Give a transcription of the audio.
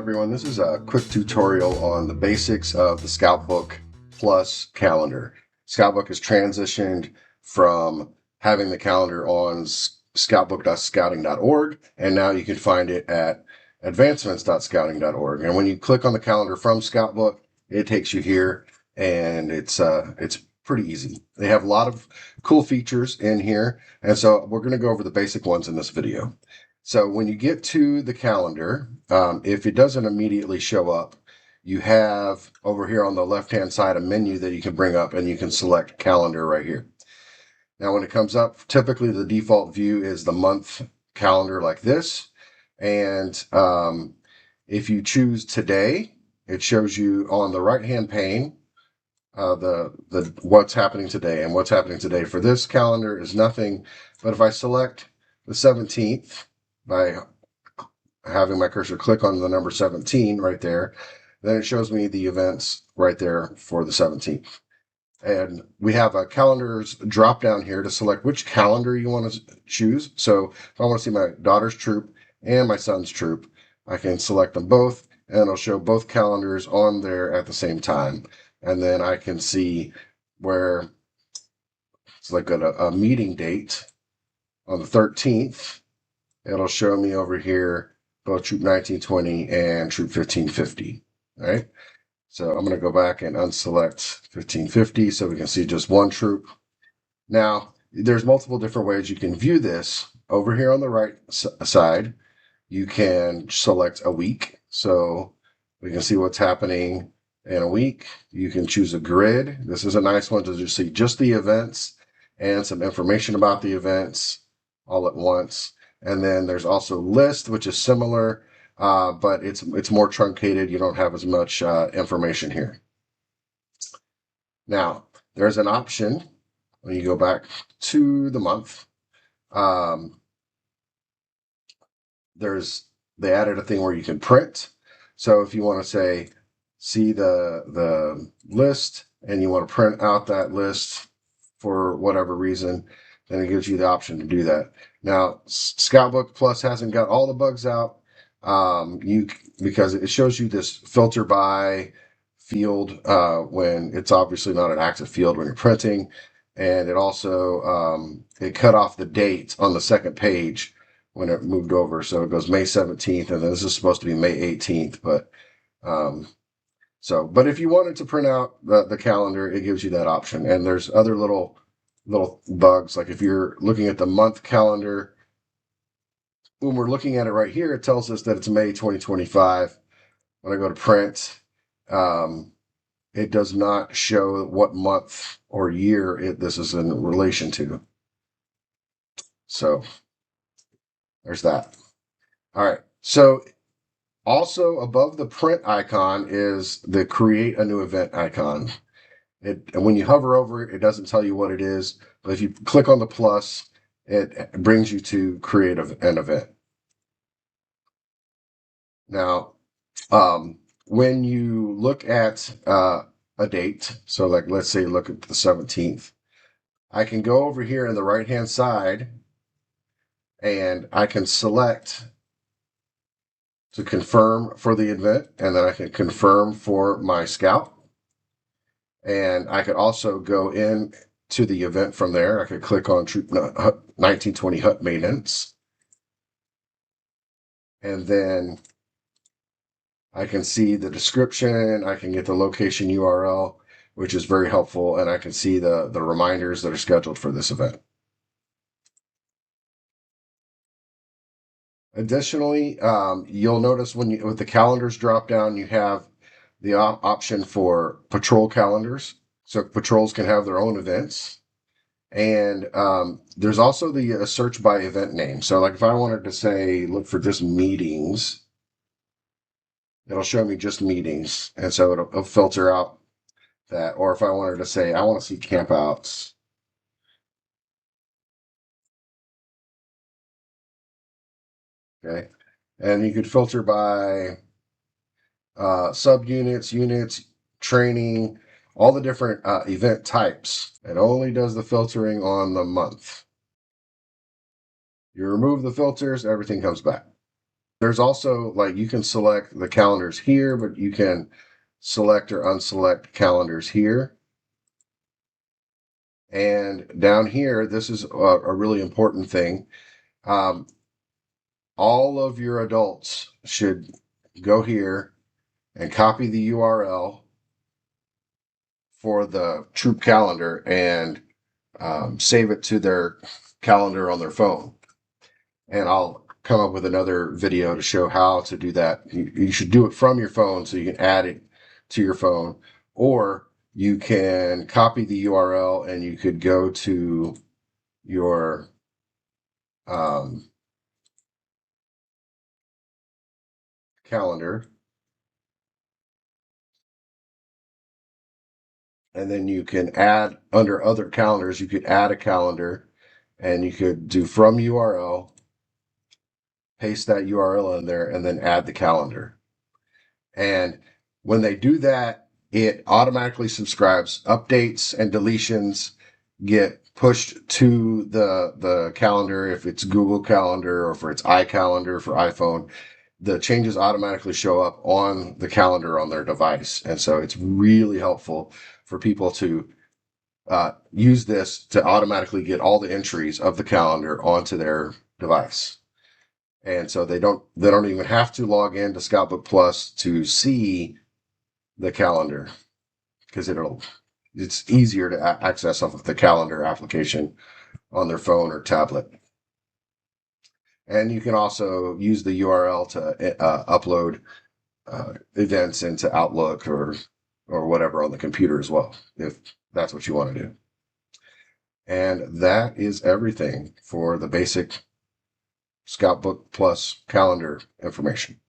everyone, this is a quick tutorial on the basics of the ScoutBook Plus calendar. ScoutBook has transitioned from having the calendar on scoutbook.scouting.org, and now you can find it at advancements.scouting.org. And when you click on the calendar from ScoutBook, it takes you here, and it's pretty easy. They have a lot of cool features in here, and so we're going to go over the basic ones in this video. So when you get to the calendar, if it doesn't immediately show up, you have over here on the left-hand side a menu that you can bring up, and you can select calendar right here. Now, when it comes up, typically the default view is the month calendar like this. And if you choose today, it shows you on the right-hand pane the what's happening today. And what's happening today for this calendar is nothing. But if I select the 17th, by having my cursor click on the number 17 right there, then it shows me the events right there for the 17th. And we have a calendars drop down here to select which calendar you want to choose. So if I want to see my daughter's troop and my son's troop, I can select them both, and it'll show both calendars on there at the same time. And then I can see where it's like a meeting date on the 13th. It'll show me over here both Troop 1920 and Troop 1550, right? So I'm going to go back and unselect 1550 so we can see just one troop. Now, there's multiple different ways you can view this. Over here on the right side, you can select a week. So we can see what's happening in a week. You can choose a grid. This is a nice one to just see just the events and some information about the events all at once. And then there's also list, which is similar, but it's more truncated. You don't have as much information here. Now, there's an option when you go back to the month. They added a thing where you can print. So if you want to say, see the list, and you want to print out that list for whatever reason, then it gives you the option to do that. Now, ScoutBook Plus hasn't got all the bugs out because it shows you this filter by field when it's obviously not an active field when you're printing, and it also it cut off the date on the second page when it moved over, so it goes May 17th, and then this is supposed to be May 18th, but but if you wanted to print out the calendar, it gives you that option. And there's other little bugs, like if you're looking at the month calendar, when we're looking at it right here, it tells us that it's May 2025. When I go to print, it does not show what month or year this is in relation to. So there's that. All right. So also above the print icon is the create a new event icon. And when you hover over it, it doesn't tell you what it is, but if you click on the plus, it brings you to create an event. Now, when you look at a date, so like let's say look at the 17th, I can go over here on the right-hand side, and I can select to confirm for the event, and then I can confirm for my scout. And I could also go in to the event from there. I could click on Troop 1920 Hut Maintenance. And then I can see the description. I can get the location URL, which is very helpful. And I can see the reminders that are scheduled for this event. Additionally, you'll notice with the calendars drop down, you have the option for patrol calendars. So patrols can have their own events. And there's also the search by event name. So like if I wanted to say, look for just meetings, it'll show me just meetings. And so it'll filter out that. Or if I wanted to say, I want to see campouts. Okay. And you could filter by subunits, units, training, all the different event types. It only does the filtering on the month. You remove the filters, everything comes back. There's also, like, you can select the calendars here, but you can select or unselect calendars here. And down here, this is a really important thing. Um, all of your adults should go here and copy the URL for the troop calendar and save it to their calendar on their phone. And I'll come up with another video to show how to do that. You should do it from your phone so you can add it to your phone, or you can copy the URL and you could go to your calendar, and then you can add under other calendars, you could add a calendar and you could do from URL, paste that URL in there, and then add the calendar. And when they do that, it automatically subscribes. Updates and deletions get pushed to the calendar if it's Google Calendar or if it's iCalendar for iPhone. The changes automatically show up on the calendar on their device. And so it's really helpful for people to use this to automatically get all the entries of the calendar onto their device. And so they don't even have to log into ScoutBook Plus to see the calendar, because it's easier to access off of the calendar application on their phone or tablet. And you can also use the URL to upload events into Outlook or whatever on the computer as well, if that's what you want to do. And that is everything for the basic ScoutBook Plus calendar information.